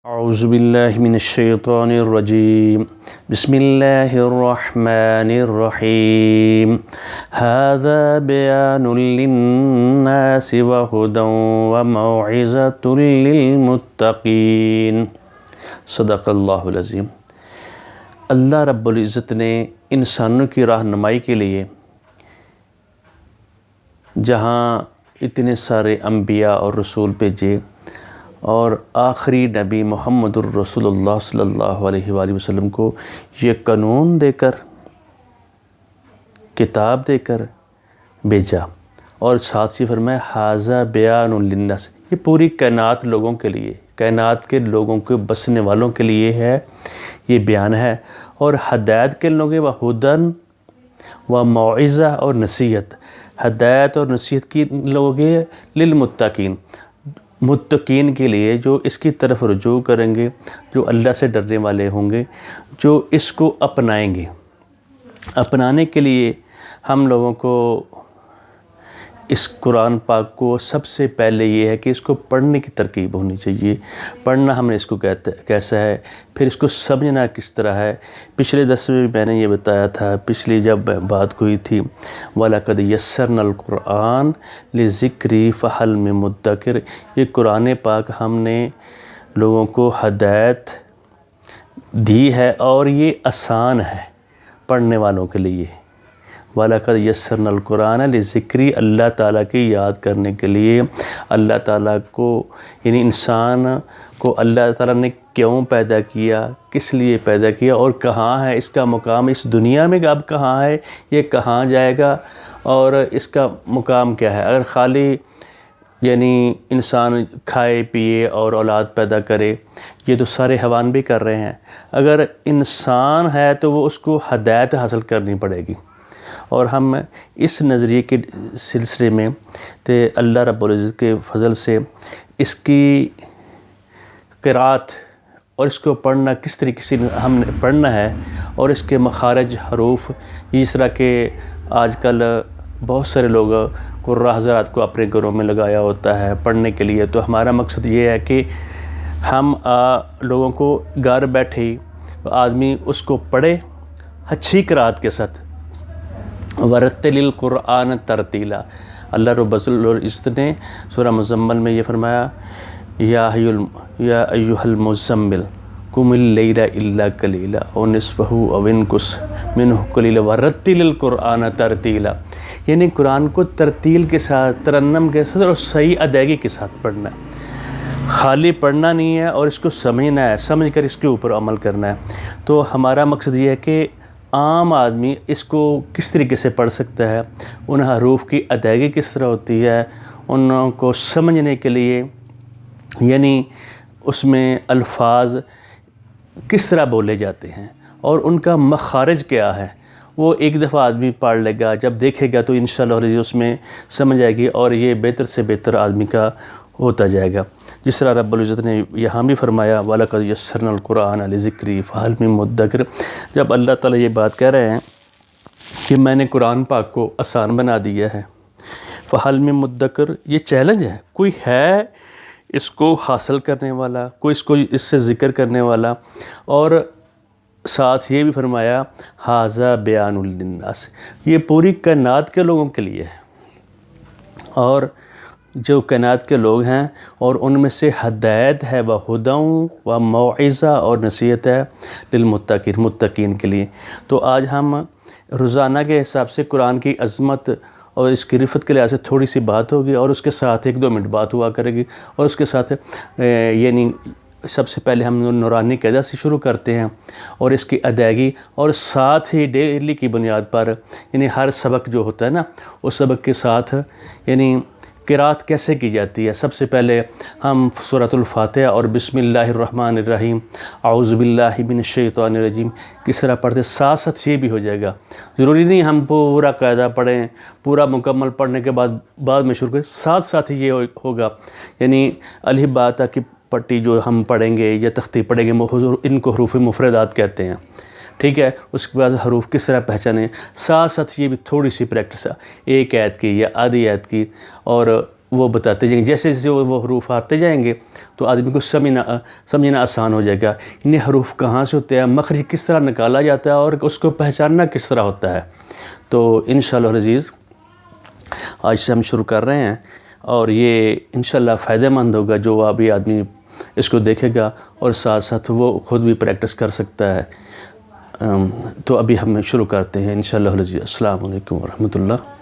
اعوذ باللہ من الشیطان الرجیم بسم اللہ الرحمن الرحیم ھذا بیان للناس وہدی وموعظۃ للمتقین۔ صدق اللہ العظیم۔ اللہ رب العزت نے انسانوں کی رہنمائی کے لیے جہاں اتنے سارے انبیاء اور رسول بھیجے اور آخری نبی محمد الرسول اللہ صلی اللہ علیہ وآلہ وسلم کو یہ قانون دے کر، کتاب دے کر بھیجا، اور ساتھ ہی فرمایا ھذا بیان للناس، یہ پوری کائنات لوگوں کے لیے، کائنات کے لوگوں کے بسنے والوں کے لیے ہے، یہ بیان ہے، اور ہدایت کے لوگوں و ہدن و موعظہ اور نصیحت، ہدایت اور نصیحت کی لوگوں کے للمتقین، متقین کے لیے جو اس کی طرف رجوع کریں گے، جو اللہ سے ڈرنے والے ہوں گے، جو اس کو اپنائیں گے۔ اپنانے کے لیے ہم لوگوں کو اس قرآن پاک کو سب سے پہلے یہ ہے کہ اس کو پڑھنے کی ترغیب ہونی چاہیے۔ پڑھنا ہم نے اس کو کیسا ہے، پھر اس کو سمجھنا کس طرح ہے۔ پچھلے درس میں بھی میں نے یہ بتایا تھا، پچھلی جب بات ہوئی تھی وَلَقَدْ يَسَّرْنَا الْقُرْآنَ لِلذِّكْرِ فَهَلْ مِن مُدَّكِرٍ، یہ قرآن پاک ہم نے لوگوں کو ہدایت دی ہے اور یہ آسان ہے پڑھنے والوں کے لیے۔ وَلَقَدْ يَسَّرْنَا الْقُرْآنَ لِلذِّكْرِ، اللہ تعالیٰ کی یاد کرنے کے لیے، اللہ تعالیٰ کو یعنی انسان کو اللہ تعالیٰ نے کیوں پیدا کیا، کس لیے پیدا کیا، اور کہاں ہے اس کا مقام، اس دنیا میں اب کہاں ہے، یہ کہاں جائے گا، اور اس کا مقام کیا ہے۔ اگر خالی یعنی انسان کھائے پیے اور اولاد پیدا کرے، یہ تو سارے حیوان بھی کر رہے ہیں، اگر انسان ہے تو وہ اس کو ہدایت حاصل کرنی پڑے گی۔ اور ہم اس نظریے کے سلسلے میں اللہ رب العزت کے فضل سے اس کی قرأت اور اس کو پڑھنا کس طریقے سے ہم نے پڑھنا ہے، اور اس کے مخارج، حروف، اس طرح کے آج کل بہت سارے لوگ قراء حضرات کو اپنے گھروں میں لگایا ہوتا ہے پڑھنے کے لیے، تو ہمارا مقصد یہ ہے کہ ہم لوگوں کو گھر بیٹھے آدمی اس کو پڑھے اچھی قرأت کے ساتھ۔ وَرَتِّلِ الْقُرْآنَ تَرْتِیلًا، اللہ رب العزت نے سورہ مزمل میں یہ فرمایا یا ایھا المزمل قم اللیل الا قلیلا ونصفہ او انقص منہ قلیلا ورتل القرآن ترتیلا، یعنی قرآن کو ترتیل کے ساتھ، ترنم کے ساتھ اور صحیح ادائیگی کے ساتھ پڑھنا ہے۔ خالی پڑھنا نہیں ہے، اور اس کو سمجھنا ہے، سمجھ کر اس کے اوپر عمل کرنا ہے۔ تو ہمارا مقصد یہ ہے کہ عام آدمی اس کو کس طریقے سے پڑھ سکتا ہے، ان حروف کی ادائیگی کس طرح ہوتی ہے، ان کو سمجھنے کے لیے یعنی اس میں الفاظ کس طرح بولے جاتے ہیں اور ان کا مخارج کیا ہے، وہ ایک دفعہ آدمی پڑھ لے گا، جب دیکھے گا تو انشاءاللہ اس میں سمجھ آئے گی، اور یہ بہتر سے بہتر آدمی کا ہوتا جائے گا۔ جس طرح رب العزت نے یہاں بھی فرمایا وَلَقَدْ يَسَّرْنَا الْقُرْآنَ لِلذِّكْرِ فَهَلْ مِن مُدَّكِرٍ، جب اللہ تعالیٰ یہ بات کہہ رہے ہیں کہ میں نے قرآن پاک کو آسان بنا دیا ہے، فَهَلْ مِن مُدَّكِرٍ، یہ چیلنج ہے، کوئی ہے اس کو حاصل کرنے والا، کوئی اس سے ذکر کرنے والا، اور ساتھ یہ بھی فرمایا ھذا بیان للناس، یہ پوری کائنات کے لوگوں کے لیے ہے، اور جو کائنات کے لوگ ہیں اور ان میں سے ہدایت ہے وہدی و موعظہ اور نصیحت ہے للمتقین، متقین کے لیے۔ تو آج ہم روزانہ کے حساب سے قرآن کی عظمت اور اس کی رفت کے لحاظ سے تھوڑی سی بات ہوگی، اور اس کے ساتھ 1-2 منٹ بات ہوا کرے گی، اور اس کے ساتھ یعنی سب سے پہلے ہم نورانی قاعدہ سے شروع کرتے ہیں، اور اس کی ادائیگی، اور ساتھ ہی ڈیلی کی بنیاد پر یعنی ہر سبق جو ہوتا ہے نا، اس سبق کے ساتھ یعنی قرأت کیسے کی جاتی ہے۔ سب سے پہلے ہم سورۃ الفاتحہ اور بسم اللہ الرحمن الرحیم اعوذ باللہ من الشیطان الرجیم کس طرح پڑھتے، ساتھ ساتھ یہ بھی ہو جائے گا، ضروری نہیں ہم پورا قاعدہ پڑھیں، پورا مکمل پڑھنے کے بعد میں شروع کریں، ساتھ ساتھ ہی یہ ہوگا، یعنی الف با تا کی پٹی جو ہم پڑھیں گے یا تختی پڑھیں گے، ان کو حروف مفردات کہتے ہیں، ٹھیک ہے۔ اس کے بعد حروف کس طرح پہچانے، ساتھ ساتھ یہ بھی تھوڑی سی پریکٹس ہے، ایک آیت کی یا آدھی آیت کی، اور وہ بتاتے جائیں گے، جیسے جیسے وہ حروف آتے جائیں گے تو آدمی کو سمجھنا آسان ہو جائے گا، انہیں حروف کہاں سے ہوتے ہیں، مخرج کس طرح نکالا جاتا ہے اور اس کو پہچاننا کس طرح ہوتا ہے۔ تو انشاءاللہ العزیز آج سے ہم شروع کر رہے ہیں، اور یہ انشاءاللہ فائدہ مند ہوگا، جو ابھی آدمی اس کو دیکھے گا اور ساتھ ساتھ وہ خود بھی پریکٹس کر سکتا ہے۔ تو ابھی ہم شروع کرتے ہیں انشاءاللہ العزیز۔ السلام علیکم ورحمۃ اللہ۔